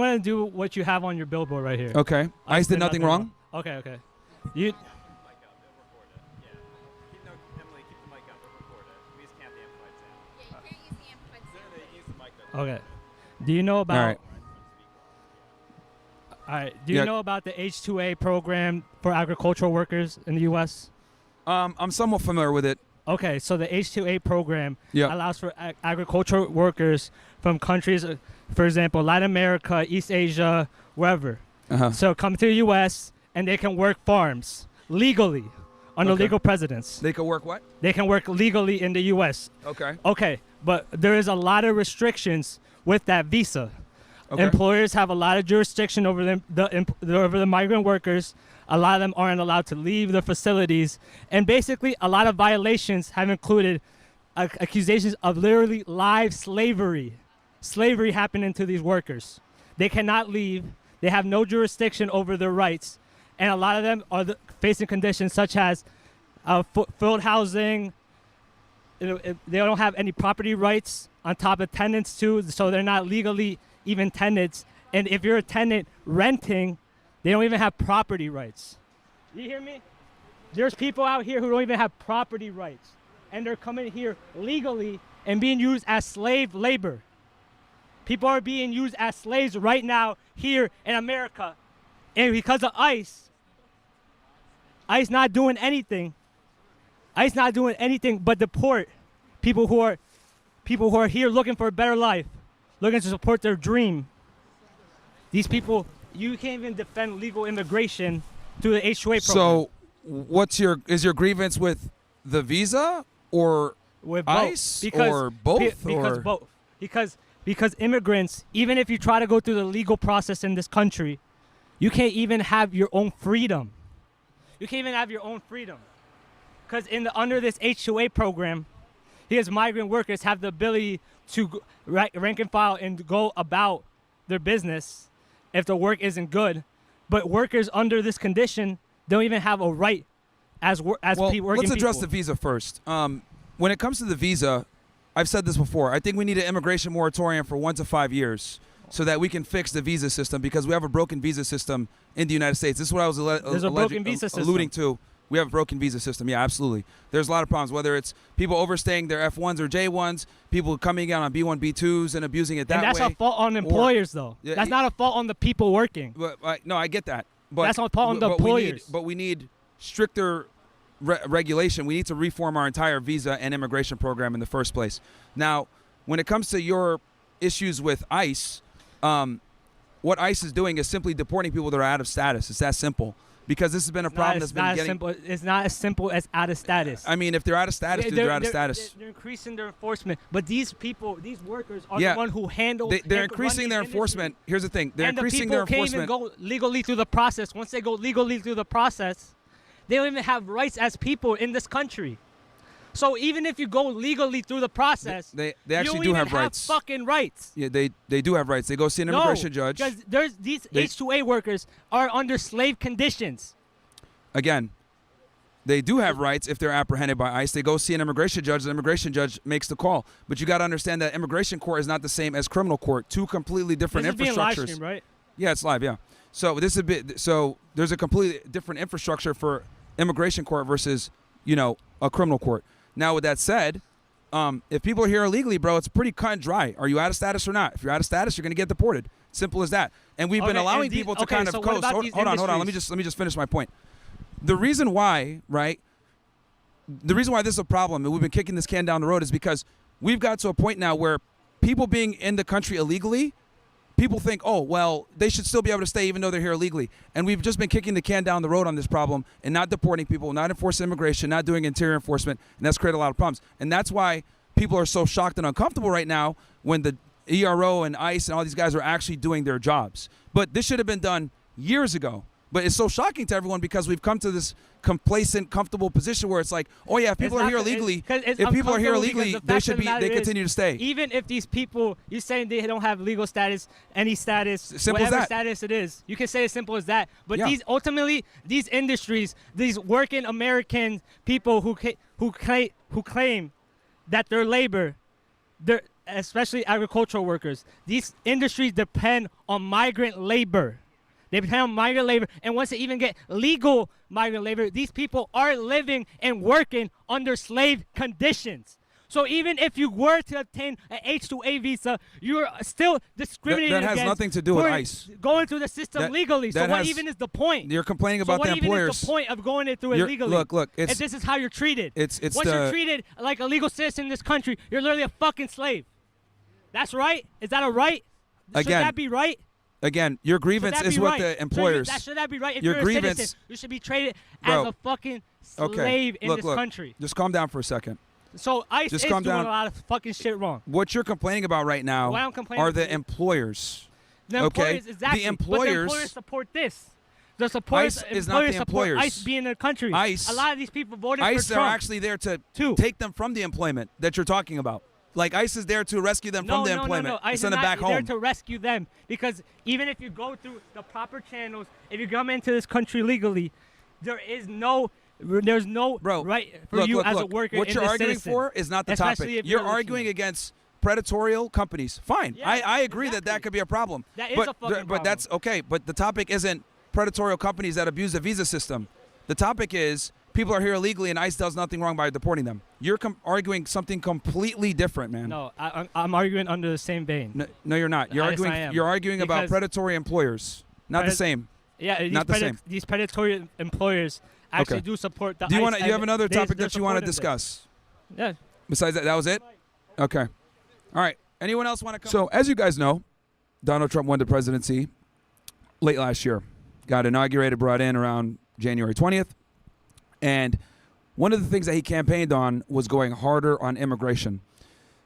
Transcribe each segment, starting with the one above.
gonna do what you have on your billboard right here. Okay. ICE did nothing wrong? Okay, okay. You. Okay. Do you know about? All right. All right. Do you know about the H-2A program for agricultural workers in the U.S.? I'm somewhat familiar with it. Okay, so the H-2A program Yeah. allows for agricultural workers from countries, for example, Latin America, East Asia, wherever. So come to the U.S. and they can work farms legally under legal precedents. They can work what? They can work legally in the U.S. Okay. Okay, but there is a lot of restrictions with that visa. Okay. Employers have a lot of jurisdiction over them, over the migrant workers. A lot of them aren't allowed to leave the facilities. And basically, a lot of violations have included accusations of literally live slavery. Slavery happening to these workers. They cannot leave. They have no jurisdiction over their rights. And a lot of them are facing conditions such as field housing. They don't have any property rights on top of tenants too, so they're not legally even tenants. And if you're a tenant renting, they don't even have property rights. You hear me? There's people out here who don't even have property rights, and they're coming here legally and being used as slave labor. People are being used as slaves right now here in America. And because of ICE not doing anything, ICE not doing anything but deport people who are here looking for a better life, looking to support their dream. These people, you can't even defend legal immigration through the H-2A program. So, is your grievance with the visa or with ICE or both? Both. Because immigrants, even if you try to go through the legal process in this country, you can't even have your own freedom. You can't even have your own freedom. Because under this H-2A program, these migrant workers have the ability to rank and file and go about their business if the work isn't good. But workers under this condition don't even have a right as working people. Let's address the visa first. When it comes to the visa, I've said this before. I think we need an immigration moratorium for 1 to 5 years so that we can fix the visa system, because we have a broken visa system in the United States. This is what I was alluding to. We have a broken visa system. Yeah, absolutely. There's a lot of problems, whether it's people overstaying their F1s or J1s, people coming out on B1, B2s and abusing it that way. And that's a fault on employers, though. Yeah, that's not a fault on the people working. No, I get that. But that's not a fault on the employers. But we need stricter regulation. We need to reform our entire visa and immigration program in the first place. Now, when it comes to your issues with ICE, what ICE is doing is simply deporting people that are out of status. It's that simple. Because this has been a problem that's been getting... It's not as simple as out of status. I mean, if they're out of status, they're out of status. They're increasing their enforcement. But these people, these workers are the one who handle... They're increasing their enforcement. Here's the thing. They're increasing their enforcement. And the people can't even go legally through the process. Once they go legally through the process, they don't even have rights as people in this country. So even if you go legally through the process, they actually do have rights. Fucking rights. Yeah, they do have rights. They go see an immigration judge. Because these H-2A workers are under slave conditions. Again, they do have rights if they're apprehended by ICE. They go see an immigration judge. The immigration judge makes the call. But you got to understand that immigration court is not the same as criminal court. Two completely different infrastructures. This is being live streamed, right? Yeah, it's live. Yeah. So there's a completely different infrastructure for immigration court versus a criminal court. Now, with that said, if people are here illegally, bro, it's pretty cut and dry. Are you out of status or not? If you're out of status, you're going to get deported. Simple as that. And we've been allowing people to kind of coast. Hold on. Let me just finish my point. The reason why, this is a problem, and we've been kicking this can down the road, is because we've got to a point now where people being in the country illegally, people think, oh, well, they should still be able to stay even though they're here illegally. And we've just been kicking the can down the road on this problem and not deporting people, not enforcing immigration, not doing interior enforcement, and that's created a lot of problems. And that's why people are so shocked and uncomfortable right now when the ERO and ICE and all these guys are actually doing their jobs. But this should have been done years ago. But it's so shocking to everyone because we've come to this complacent, comfortable position where it's like, oh yeah, if people are here illegally, they continue to stay. Even if these people, you're saying they don't have legal status, any status, simple whatever as that. Status it is, you can say as simple as that. But these industries, these working American people who claim that their labor, especially agricultural workers. These industries depend on migrant labor. They depend on migrant labor, and once they even get legal migrant labor, these people are living and working under slave conditions. So even if you were to obtain an H-2A visa, you're still discriminated That has against nothing to do with for ICE. going through the system legally. So what even is the point? You're complaining So about what the even employers. is the point of going through it legally? Look. If this is how you're treated. It's Once you're treated like a legal citizen in this country, you're literally a fucking slave. That's right? Is that a right? Should that be right? Again, your grievance is with the employers. Should that be right? If your you're grievance, a citizen, you should be treated as a fucking slave in this country. Just calm down for a second. So ICE is doing a lot of fucking shit wrong. What you're complaining about right now are the employers. The employers, exactly. The employers. But the employers support this. The supporters, ICE is not the employers. ICE being in their country. ICE. A lot of these people voted ICE for Trump. are actually there to take them from the employment that you're talking about. Like ICE is there to rescue them from the employment. No. ICE send is them back not there home. to rescue them, because even if you go through the proper channels, if you come into this country legally, there's no right for you as a worker. What you're arguing for is not the topic. You're arguing against predatorial companies. Fine, yeah, I agree that could be a problem. That is a fucking problem. But that's okay. But the topic isn't predatorial companies that abuse the visa system. The topic is people are here illegally and ICE does nothing wrong by deporting them. You're arguing something completely different, man. No, I'm arguing under the same vein. No, you're not. You're arguing about predatory employers. Not the same. Yeah, not the same. These predatory employers actually do support the Do you ICE. You have another topic that you want to discuss? Yeah. Besides that was it? Okay. All right. Anyone else want to come? So, as you guys know, Donald Trump won the presidency late last year. Got inaugurated, brought in around January 20th. And one of the things that he campaigned on was going harder on immigration.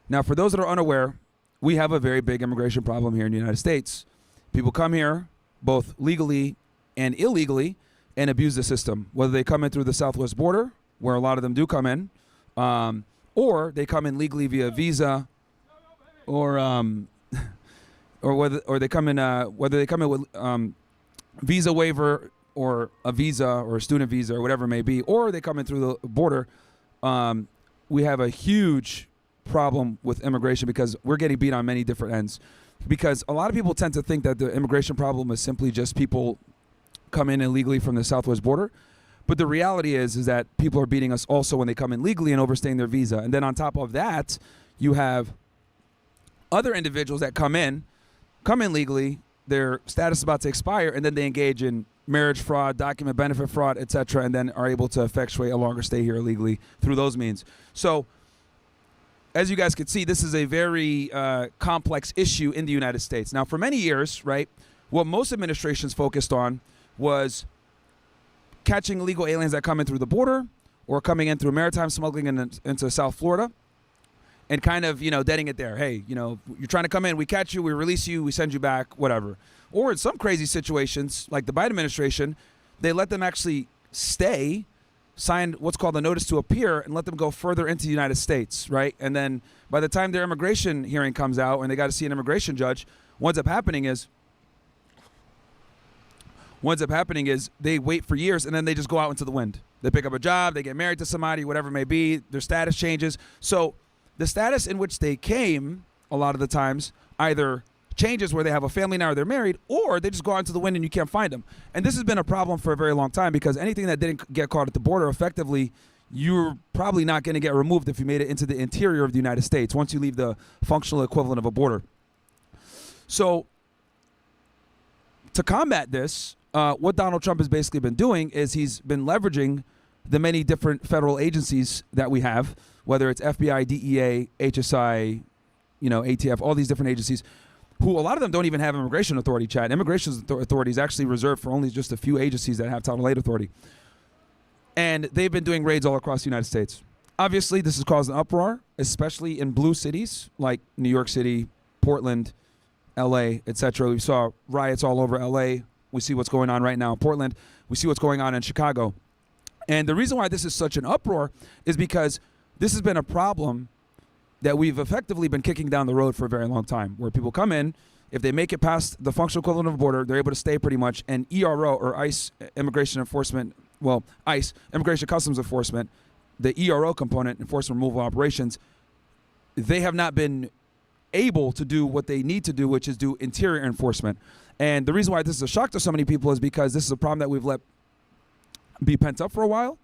Now, for those that are unaware, we have a very big immigration problem here in the United States. People come here, both legally and illegally, and abuse the system, whether they come in through the southwest border, where a lot of them do come in, or they come in legally via visa, or whether they come in with visa waiver, or a visa or a student visa or whatever it may be, or they come in through the border. We have a huge problem with immigration because we're getting beat on many different ends. Because a lot of people tend to think that the immigration problem is simply just people come in illegally from the southwest border. But the reality is that people are beating us also when they come in legally and overstaying their visa. And then on top of that, you have other individuals that come in legally, their status is about to expire, and then they engage in marriage fraud, document benefit fraud, etc., and then are able to effectuate a longer stay here illegally through those means. So, as you guys can see, this is a very complex issue in the United States. Now, for many years, right, what most administrations focused on was catching illegal aliens that come in through the border or coming in through maritime smuggling into South Florida, and kind of, deading it there. Hey, you're trying to come in, we catch you, we release you, we send you back, whatever. Or in some crazy situations, like the Biden administration, they let them actually stay, sign what's called a notice to appear, and let them go further into the United States, right? And then by the time their immigration hearing comes out and they got to see an immigration judge, what ends up happening is they wait for years and then they just go out into the wind. They pick up a job, they get married to somebody, whatever it may be, their status changes. So the status in which they came, a lot of the times, either changes where they have a family now or they're married, or they just go out into the wind and you can't find them. And this has been a problem for a very long time because anything that didn't get caught at the border, effectively, you're probably not going to get removed if you made it into the interior of the United States once you leave the functional equivalent of a border. So to combat this, what Donald Trump has basically been doing is he's been leveraging the many different federal agencies that we have, whether it's FBI, DEA, HSI, ATF, all these different agencies, who a lot of them don't even have immigration authority, Chad. Immigration authority is actually reserved for only just a few agencies that have Title 8 authority. And they've been doing raids all across the United States. Obviously, this has caused an uproar, especially in blue cities like New York City, Portland, LA, etc. We saw riots all over LA. We see what's going on right now in Portland. We see what's going on in Chicago. And the reason why this is such an uproar is because this has been a problem that we've effectively been kicking down the road for a very long time, where people come in, if they make it past the functional equivalent of a border, they're able to stay pretty much, and ERO, or ICE, Immigration Enforcement, ICE, Immigration Customs Enforcement, the ERO component, Enforcement Removal Operations, they have not been able to do what they need to do, which is do interior enforcement. And the reason why this is a shock to so many people is because this is a problem that we've let be pent up for a while.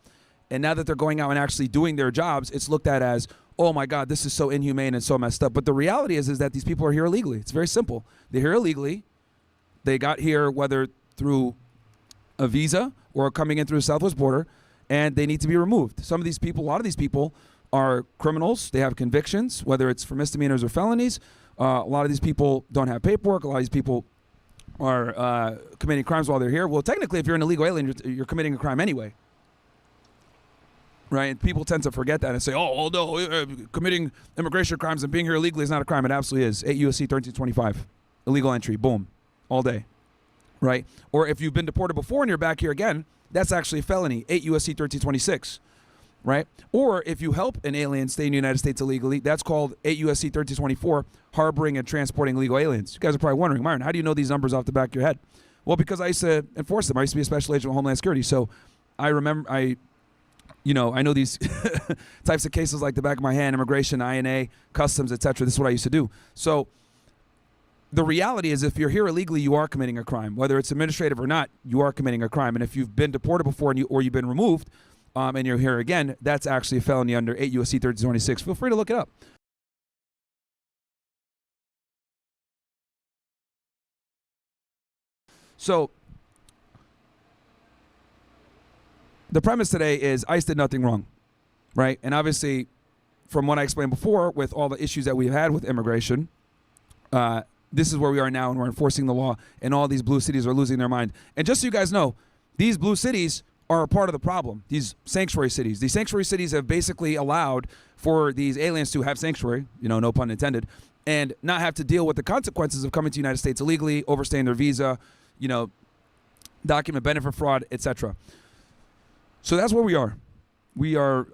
And now that they're going out and actually doing their jobs, it's looked at as, oh my God, this is so inhumane and so messed up. But the reality is that these people are here illegally. It's very simple. They're here illegally. They got here whether through a visa or coming in through the southwest border, and they need to be removed. Some of these people, a lot of these people are criminals. They have convictions, whether it's for misdemeanors or felonies. A lot of these people don't have paperwork. A lot of these people are committing crimes while they're here. Well, technically, if you're an illegal alien, you're committing a crime anyway. Right? And people tend to forget that and say, oh, no, committing immigration crimes and being here illegally is not a crime. It absolutely is. 8 U.S.C. 1325. Illegal entry. Boom. All day. Right? Or if you've been deported before and you're back here again, that's actually a felony. 8 U.S.C. 1326. Right? Or if you help an alien stay in the United States illegally, that's called 8 U.S.C. 1324, harboring and transporting illegal aliens. You guys are probably wondering, Myron, how do you know these numbers off the back of your head? Well, because I used to enforce them. I used to be a special agent of Homeland Security. So I remember, I know these types of cases like the back of my hand: immigration, INA, customs, etc. This is what I used to do. So the reality is, if you're here illegally, you are committing a crime. Whether it's administrative or not, you are committing a crime. And if you've been deported before or you've been removed and you're here again, that's actually a felony under 8 U.S.C. 1326. Feel free to look it up. So the premise today is ICE did nothing wrong, right? And obviously, from what I explained before, with all the issues that we've had with immigration, this is where we are now, and we're enforcing the law, and all these blue cities are losing their mind. And just so you guys know, these blue cities are a part of the problem, these sanctuary cities. These sanctuary cities have basically allowed for these aliens to have sanctuary, no pun intended, and not have to deal with the consequences of coming to the United States illegally, overstaying their visa, document benefit fraud, etc. So that's where we are. We are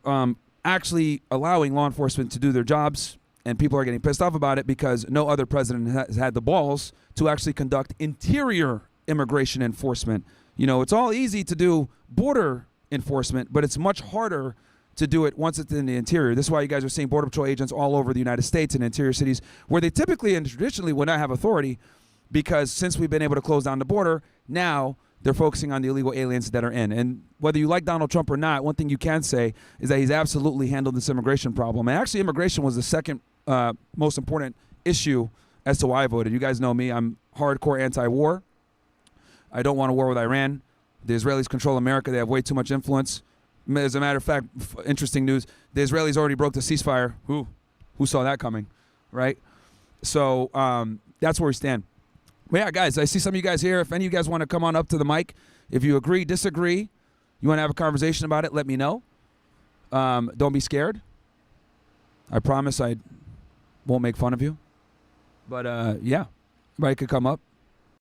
actually allowing law enforcement to do their jobs, and people are getting pissed off about it because no other president has had the balls to actually conduct interior immigration enforcement. It's all easy to do border enforcement, but it's much harder to do it once it's in the interior. This is why you guys are seeing Border Patrol agents all over the United States in interior cities where they typically and traditionally would not have authority, because since we've been able to close down the border, now they're focusing on the illegal aliens that are in. And whether you like Donald Trump or not, one thing you can say is that he's absolutely handled this immigration problem. And actually, immigration was the second most important issue as to why I voted. You guys know me. I'm hardcore anti-war. I don't want a war with Iran. The Israelis control America. They have way too much influence. As a matter of fact, interesting news, the Israelis already broke the ceasefire. Who saw that coming, right? So that's where we stand. But yeah, guys, I see some of you guys here. If any of you guys want to come on up to the mic, if you agree, disagree, you want to have a conversation about it, let me know. Don't be scared. I promise I won't make fun of you. But yeah, everybody could come up.